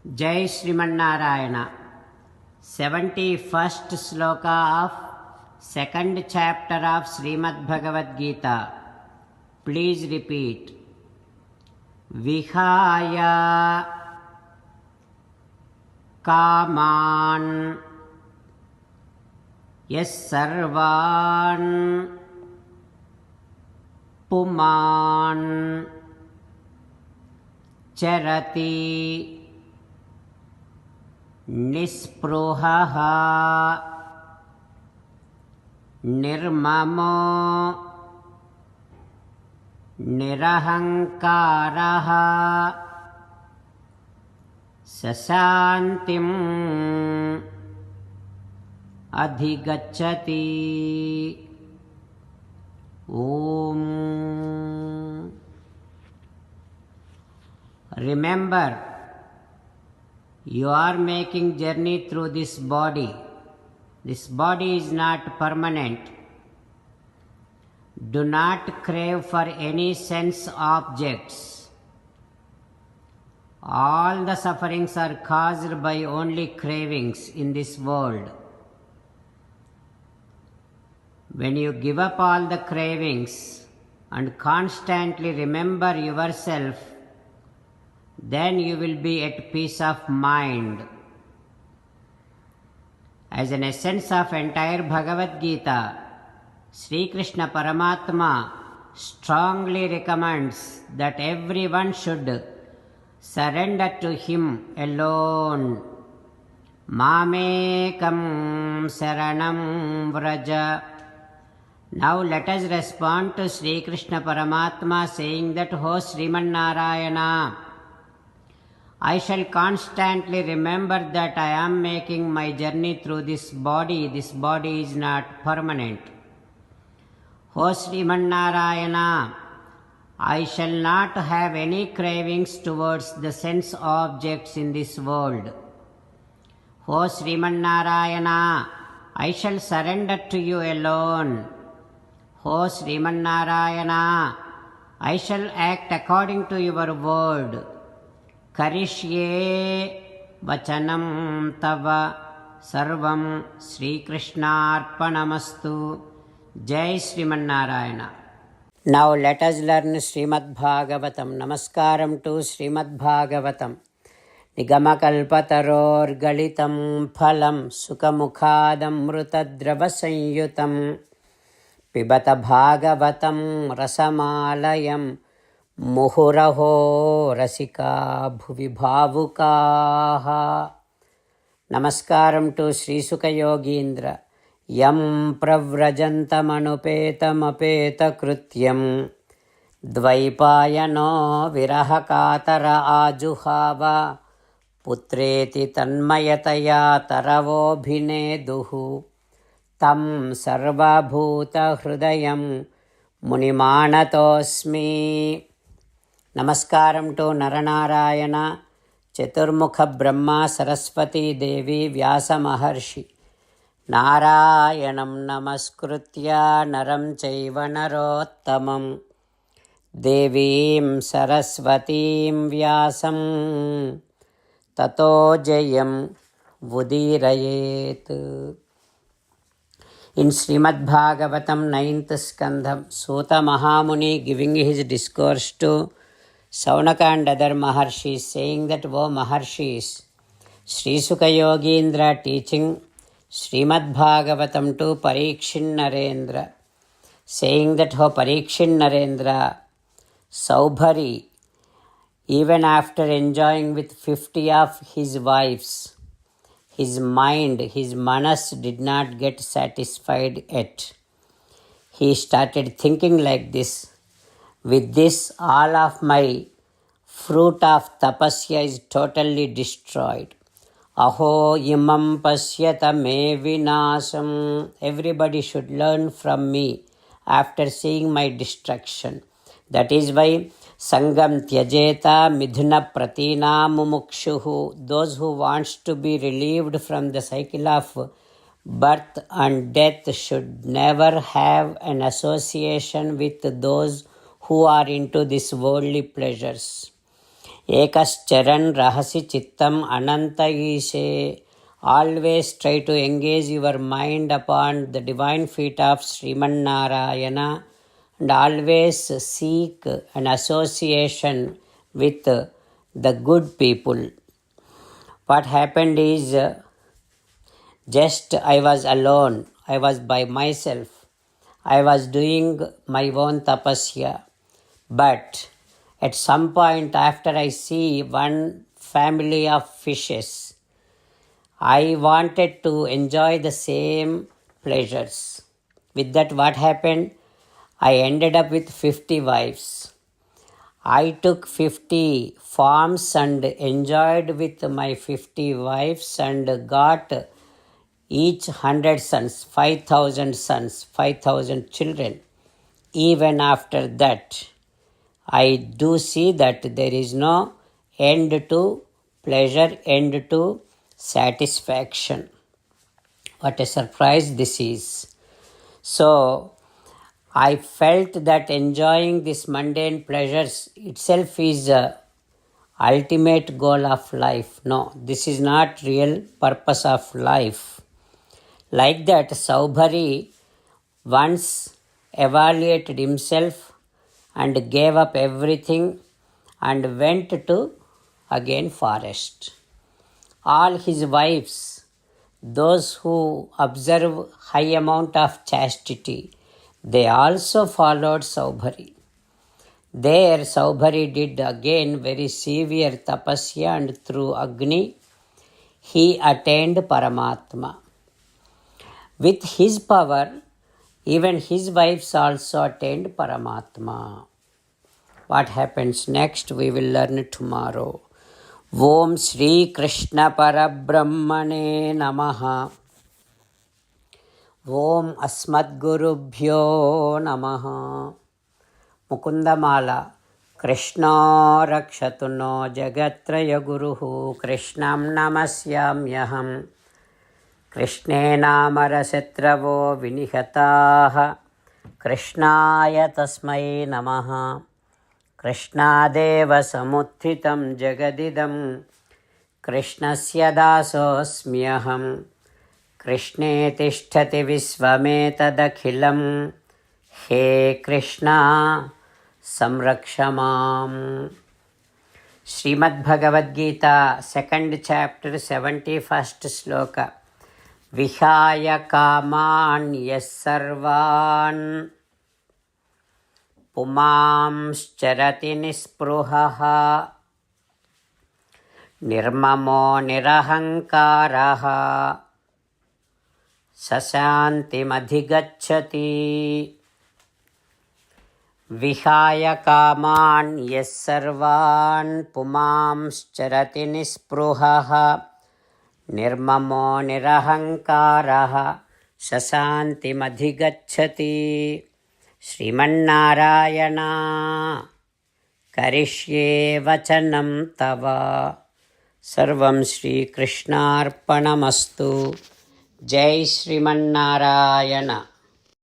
Jai Srimanarayana. 71st sloka of 2nd chapter of Srimad Bhagavad Gita. Please repeat. Vihaya kaman yes sarvan puman charati nispruhaha nirmamo nirahankaraha sasantim adhigacchati. Om. Remember, you are making journey through this body. This body is not permanent. Do not crave for any sense objects. All the sufferings are caused by only cravings in this world. When you give up all the cravings and constantly remember yourself, then you will be at peace of mind. As an essence of entire Bhagavad Gita, Sri Krishna Paramatma strongly recommends that everyone should surrender to him alone. Mamekam saranam vraja. Now let us respond to Sri Krishna Paramatma saying that, "O Sriman Narayana, I shall constantly remember that I am making my journey through this body. This body is not permanent. O Sriman Narayana, I shall not have any cravings towards the sense objects in this world. O Sriman Narayana, I shall surrender to you alone. O Sriman Narayana, I shall act according to your word. Karishye vachanam tava sarvam Sri Krishnarpanamastu." Jai Sriman Narayana. Now let us learn Srimad Bhagavatam. Namaskaram to Srimad Bhagavatam. Nigamakalpataror galitam phalam sukamukhadam mrutadrava pibata bhagavatam rasamalayam muhuraho rasika bhuvi bhavukaha. Namaskaram to Sri Sukha Yogindra. Yam pravrajantamapeta krutyam dvaipayano virahakatara ajuhava putreti tanmayataya taravobhineduhu tam sarvabhuta hrudayam munimanatosmi. Namaskaram to Naranarayana, Chaturmukha Brahma, Saraswati Devi, Vyasa Maharshi. Narayanam namaskritya naram chaiva narottamam devim saraswatim vyasam tato jayam vudirayet. In Srimad Bhagavatam 9th Skandham, Suta Mahamuni giving his discourse to Saunaka and other Maharshis, saying that, "O Maharshis, Sri Sukha Yogindra teaching Srimad Bhagavatam to Parikshin Narendra, saying that, "O Parikshin Narendra, Saubhari, even after enjoying with 50 of his wives, his mind, his manas did not get satisfied yet. He started thinking like this, with this all of my fruit of tapasya is totally destroyed. Aho imam pasyata me vinasam." Everybody should learn from me after seeing my destruction. That is why Sangam tyajeta midhuna pratina mumukshuhu. Those who wants to be relieved from the cycle of birth and death should never have an association with those who are into these worldly pleasures. Ekascharan rahasi chittam ananta ishe. Always try to engage your mind upon the divine feet of Sriman Narayana and always seek an association with the good people. What happened is, just I was alone, I was by myself, I was doing my own tapasya. But at some point after I see one family of fishes, I wanted to enjoy the same pleasures. With that, what happened? I ended up with 50 wives. I took 50 farms and enjoyed with my 50 wives and got each 100 sons, 5,000 sons, 5,000 children. Even after that, I do see that there is no end to pleasure, end to satisfaction. What a surprise this is. So, I felt that enjoying these mundane pleasures itself is the ultimate goal of life. No, this is not real purpose of life. Like that, Saubhari once evaluated himself and gave up everything and went to again forest. All his wives, those who observe high amount of chastity, they also followed Saubhari. There Saubhari did again very severe tapasya and through Agni he attained Paramatma. With his power, even his wives also attained Paramatma. What happens next we will learn tomorrow. Om Shri Krishna Parabrahmane Namaha. Om Asmadgurubhyo Namaha. Mukundamala. Krishna rakshatu no jagatraya guruhu. Krishnam namasyamyaham. कृष्णेनामरशत्रवो विनिहताः कृष्णाय तस्मै नमः. कृष्णादेव समुत्थितं जगदिदं कृष्णस्य दासोऽस्म्यहं. कृष्णे तिष्ठति विश्वमेतदखिलं. हे कृष्णा संरक्ष माम्. Shrimad Bhagavad Gita 2nd chapter 71st shloka. विहाय कामान् यः सर्वान् पुमांश्चरति निःस्पृहः. निर्ममो निरहङ्कारः स शान्तिमधिगच्छति. विहाय कामान् यः सर्वान् पुमांश्चरति निःस्पृहः. निर्ममो निरहङ्कारः स शान्तिमधिगच्छति. श्रीमन्नारायण करिष्ये वचनं तव. सर्वं श्रीकृष्णार्पणमस्तु. जय श्रीमन्नारायण.